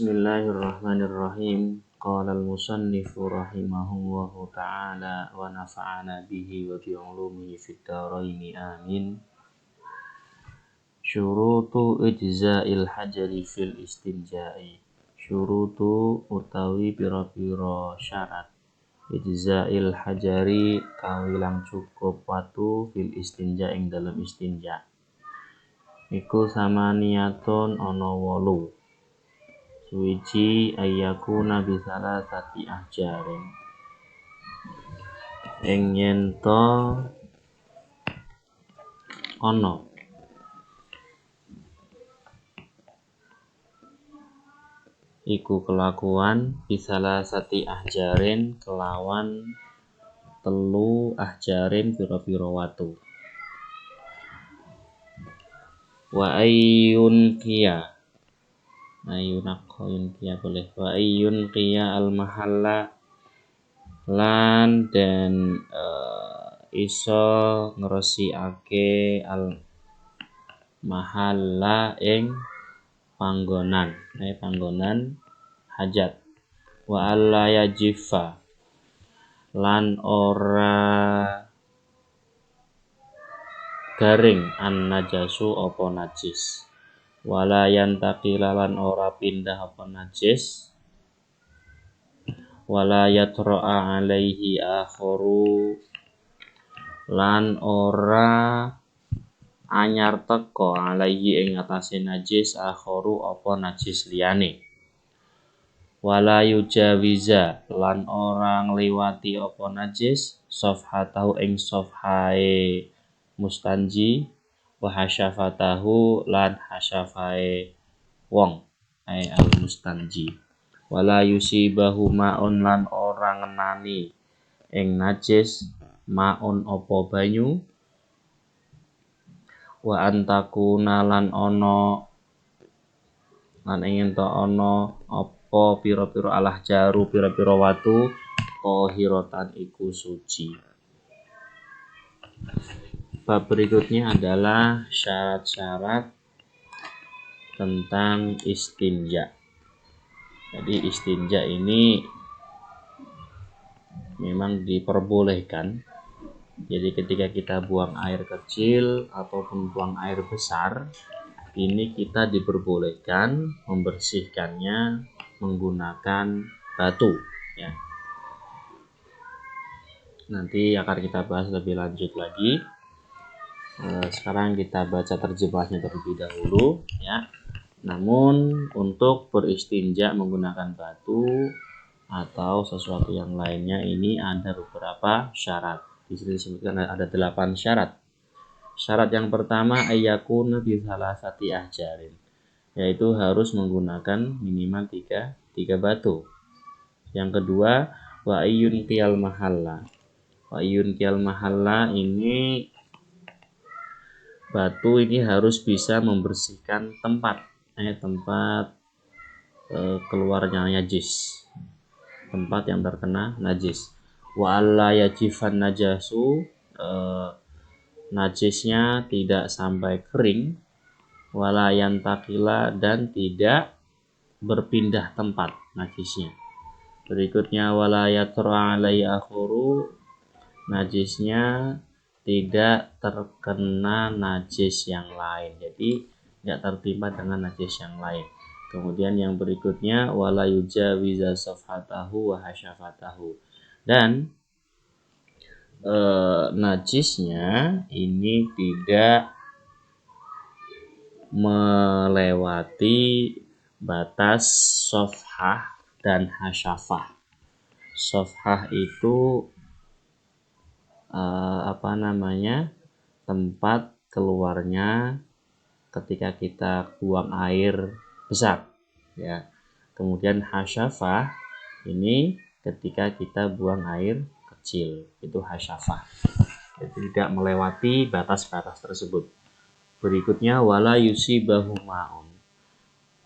Bismillahirrahmanirrahim. Qala al-musannifu rahimahullahu ta'ala wa nafa'ana bihi wa bi'ulumihi fid dharaini amin. Syurutu ijza'il hajari fil istinja'i. Syurutu utawi pira-pira syarat ijza'il hajari kawilang cukup watu fil istinja ing dalam istinja. Iku sama niatun ana 8. Suwiji ayyakuna bisala sati ahjarin. Ing yen to ana iku kelakuan bisala sati ahjarin kelawan 3 ahjarin pira-pira watu. Wa ayyun qiyya boleh. Wa ayyun qiyya al mahalla lan dan iso ngresikake al mahalla ing panggonan hajat. Wa alla yajifa lan ora garing an najasu apa najis. Wala yantaqila lan ora pindah apa najis. Wala yatra'a alaihi akharu lan ora anyar teko alaihi ing atase najis akharu apa najis liyane. Wala yujawiza lan ora ngliwati apa najis safhatahu ing safhae mustanji wa hasyafatahu lan hasyafae wong al mustanji. Wala yusibahu ma'un lan ora ngenani ing najis ma'un apa banyu. Wa antakuna lan ana lan ingin to ana apa pira-pira alah jaru pira-pira watu tahiratan iku suci. Bab berikutnya adalah syarat-syarat tentang istinja. Jadi istinja ini memang diperbolehkan. Jadi ketika kita buang air kecil ataupun buang air besar, ini kita diperbolehkan membersihkannya menggunakan batu, ya. Nanti akan kita bahas lebih lanjut lagi. Sekarang kita baca terjemahnya terlebih dahulu, ya. Namun untuk beristinja menggunakan batu atau sesuatu yang lainnya ini ada beberapa syarat. Di sini disebutkan ada 8 syarat. Syarat yang pertama ayyakuna bi salasati ahjarin, yaitu harus menggunakan minimal 3 batu. Yang kedua wa ayyun qiyal mahalla. Wa ayyun qiyal mahalla ini batu ini harus bisa membersihkan tempat keluarnya najis, tempat yang terkena najis. Wa alla yajifan najasu, najisnya tidak sampai kering. Wala yantakila dan tidak berpindah tempat najisnya. Berikutnya wala yatra alai akhuru, najisnya tidak terkena najis yang lain, jadi tidak tertimpa dengan najis yang lain. Kemudian yang berikutnya wala yujawiza safhatahu wa hasyafatahu, dan najisnya ini tidak melewati batas safhah dan hasyafah. Safhah itu tempat keluarnya ketika kita buang air besar, ya. Kemudian hasyafah ini ketika kita buang air kecil, itu hasyafah. Jadi tidak melewati batas-batas tersebut. Berikutnya wala yusibahu ma'un,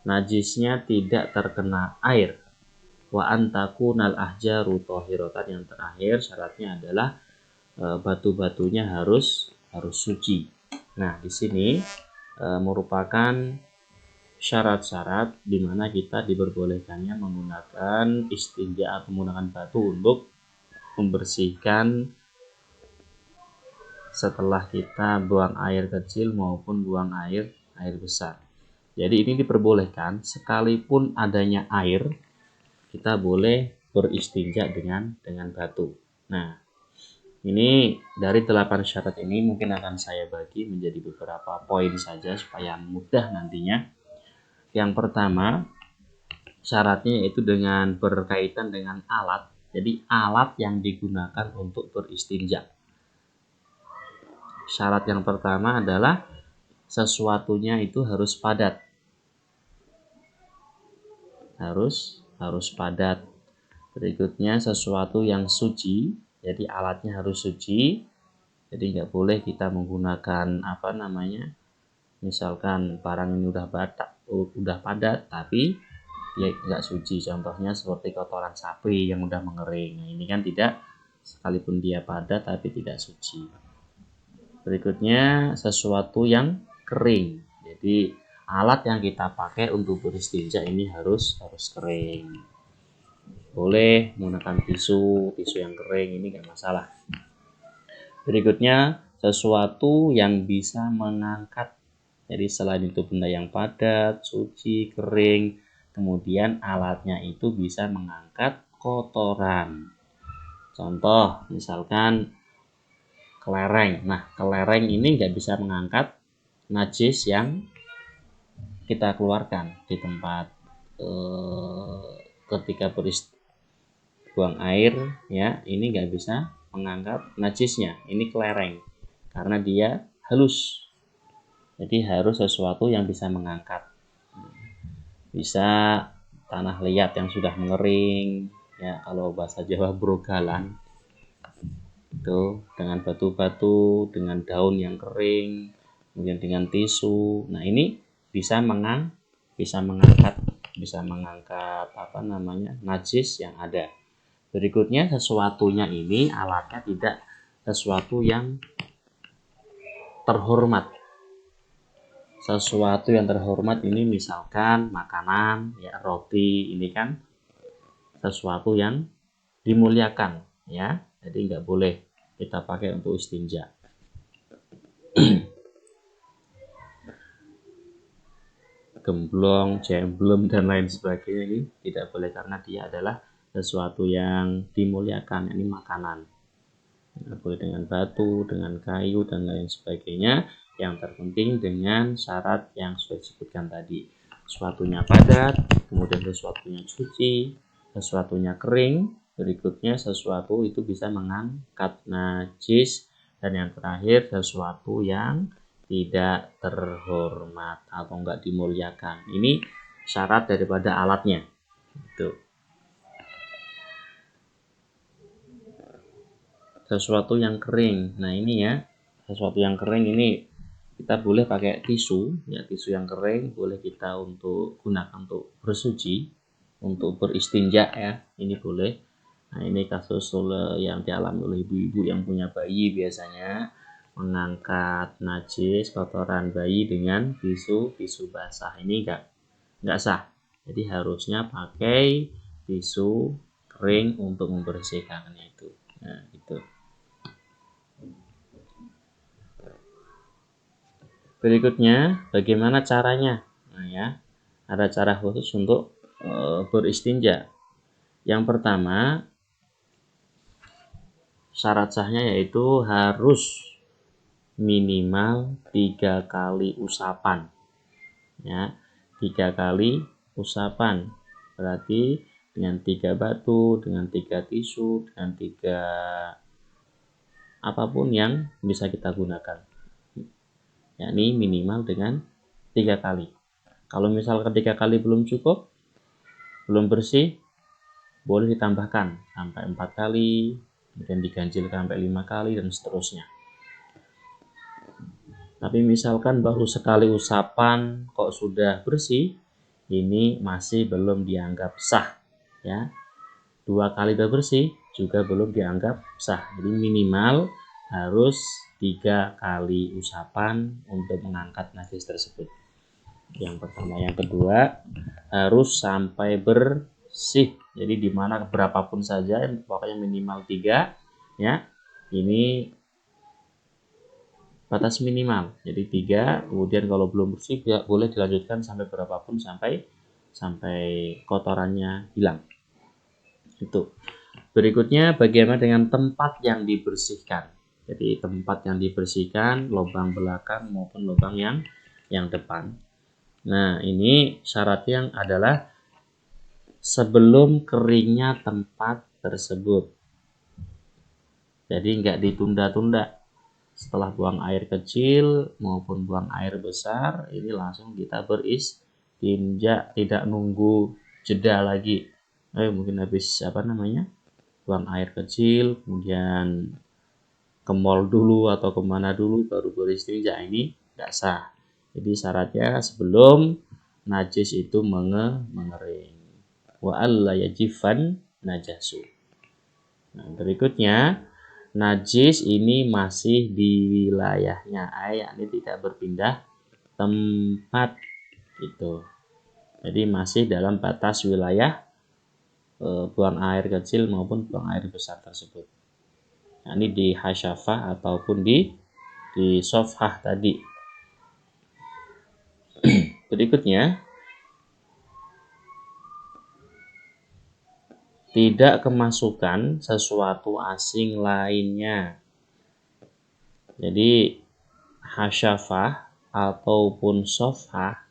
najisnya tidak terkena air. Wa antakunal ahjaru tahiratan, yang terakhir syaratnya adalah batu-batunya harus suci. Nah, di sini merupakan syarat-syarat di mana kita diperbolehkannya menggunakan istinja atau menggunakan batu untuk membersihkan setelah kita buang air kecil maupun buang air besar. Jadi ini diperbolehkan sekalipun adanya air, kita boleh beristinja dengan batu. Nah, ini dari 8 syarat ini mungkin akan saya bagi menjadi beberapa poin saja supaya mudah nantinya. Yang pertama, syaratnya yaitu dengan berkaitan dengan alat. Jadi alat yang digunakan untuk beristinja. Syarat yang pertama adalah sesuatunya itu harus padat. Harus padat. Berikutnya sesuatu yang suci, jadi alatnya harus suci. Jadi nggak boleh kita menggunakan misalkan barang ini udah padat tapi dia nggak suci. Contohnya seperti kotoran sapi yang udah mengering. Nah, ini kan tidak, sekalipun dia padat tapi tidak suci. Berikutnya sesuatu yang kering. Jadi alat yang kita pakai untuk beristinja ini harus kering. Boleh menggunakan tisu yang kering, ini nggak masalah. Berikutnya sesuatu yang bisa mengangkat. Jadi selain itu benda yang padat, suci, kering, kemudian alatnya itu bisa mengangkat kotoran. Contoh misalkan kelereng. Nah, kelereng ini nggak bisa mengangkat najis yang kita keluarkan di tempat ketika buang air, ya, ini nggak bisa mengangkat najisnya. Ini kelereng karena dia halus. Jadi harus sesuatu yang bisa mengangkat. Bisa tanah liat yang sudah mengering, ya, kalau bahasa Jawa brogalan. Itu dengan batu-batu, dengan daun yang kering, kemudian dengan tisu. Nah, ini bisa mengangkat najis yang ada. Berikutnya sesuatunya ini alatnya tidak sesuatu yang terhormat. Sesuatu yang terhormat ini misalkan makanan, ya, roti, ini kan sesuatu yang dimuliakan, ya. Jadi nggak boleh kita pakai untuk istinja. Gemblong, jemblem, dan lain sebagainya ini tidak boleh karena dia adalah sesuatu yang dimuliakan, ini makanan. Tidak boleh dengan batu, dengan kayu, dan lain sebagainya. Yang terpenting dengan syarat yang sudah disebutkan tadi. Sesuatunya padat, kemudian sesuatunya suci, sesuatunya kering, berikutnya sesuatu itu bisa mengangkat najis, dan yang terakhir sesuatu yang tidak terhormat atau enggak dimuliakan. Ini syarat daripada alatnya. Itu. Sesuatu yang kering. Nah, ini ya, sesuatu yang kering ini kita boleh pakai tisu, ya, tisu yang kering boleh kita untuk gunakan untuk bersuci, untuk beristinja, ya. Ini boleh. Nah, ini kasus yang dialami oleh ibu-ibu yang punya bayi, biasanya mengangkat najis kotoran bayi dengan tisu basah. Ini enggak sah. Jadi harusnya pakai tisu kering untuk membersihkannya itu. Nah, gitu. Berikutnya, bagaimana caranya? Nah, ya, ada cara khusus untuk beristinja. Yang pertama, syarat sahnya yaitu harus minimal 3 kali usapan, ya, 3 kali usapan. Berarti dengan 3 batu, dengan 3 tisu, dengan 3 apapun yang bisa kita gunakan, yakni minimal dengan 3 kali. Kalau misal ketika kali belum cukup, belum bersih, boleh ditambahkan sampai 4 kali, kemudian diganjil sampai 5 kali, dan seterusnya. Tapi misalkan baru sekali usapan kok sudah bersih, ini masih belum dianggap sah, ya. 2 kali sudah bersih juga belum dianggap sah. Jadi minimal harus 3 kali usapan untuk mengangkat najis tersebut. Yang pertama. Yang kedua, harus sampai bersih. Jadi dimana berapapun saja, pokoknya minimal 3 ya. Ini batas minimal. Jadi 3, kemudian kalau belum bersih ya boleh dilanjutkan sampai berapapun sampai kotorannya hilang. Itu. Berikutnya bagaimana dengan tempat yang dibersihkan. Jadi tempat yang dibersihkan, lubang belakang maupun lubang yang depan. Nah, ini syaratnya adalah sebelum keringnya tempat tersebut. Jadi nggak ditunda-tunda. Setelah buang air kecil maupun buang air besar, ini langsung kita beristinja, tidak nunggu jeda lagi. Mungkin habis buang air kecil, kemudian ke mall dulu atau kemana dulu baru beristinja, ini nggak sah. Jadi syaratnya sebelum najis itu mengering. Wa alla yajifan najasu. Nah, berikutnya najis ini masih di wilayahnya, yakni tidak berpindah tempat itu. Jadi masih dalam batas wilayah buang air kecil maupun buang air besar tersebut. Nah, ini di hasyafah ataupun di sofhah tadi. Berikutnya, tidak kemasukan sesuatu asing lainnya. Jadi hasyafah ataupun sofhah,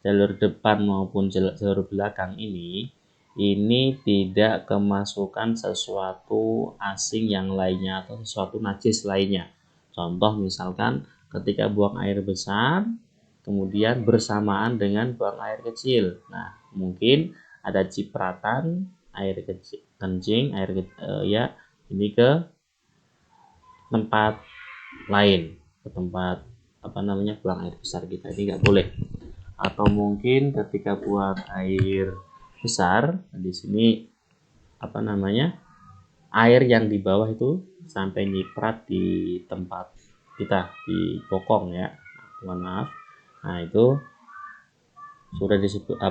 jalur depan maupun jalur belakang ini tidak kemasukan sesuatu asing yang lainnya atau sesuatu najis lainnya. Contoh misalkan ketika buang air besar kemudian bersamaan dengan buang air kecil. Nah, mungkin ada cipratan air kecil kencing ini ke tempat lain, ke tempat buang air besar kita, ini nggak boleh. Atau mungkin ketika buang air besar di sini air yang di bawah itu sampai nyiprat di tempat kita di bokong ya, mohon maaf. Nah, itu sudah disebut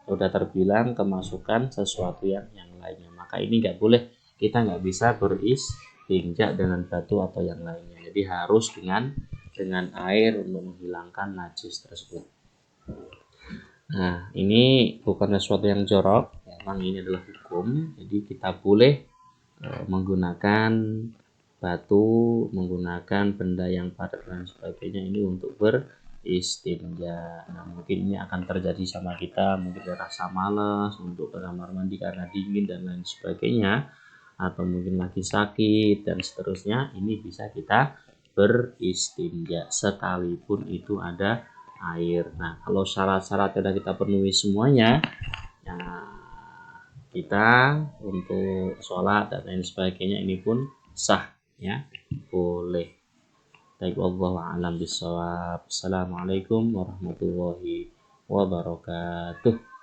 sudah terbilang kemasukan sesuatu yang lainnya, maka ini nggak boleh, kita nggak bisa beristinja dengan batu atau yang lainnya. Jadi harus dengan air untuk menghilangkan najis tersebut. Nah, ini bukan sesuatu yang jorok, memang ini adalah hukum. Jadi kita boleh menggunakan batu, menggunakan benda yang padat dan sebagainya ini untuk beristinja. Nah, mungkin ini akan terjadi sama kita, mungkin rasa malas untuk ke kamar mandi karena dingin dan lain sebagainya, atau mungkin lagi sakit dan seterusnya. Ini bisa kita beristinja sekalipun itu ada air. Nah, kalau syarat-syarat sudah kita penuhi semuanya, ya kita untuk sholat dan lain sebagainya ini pun sah ya, boleh. Baik, wallahu a'lam bishawab. Assalamualaikum warahmatullahi wabarakatuh.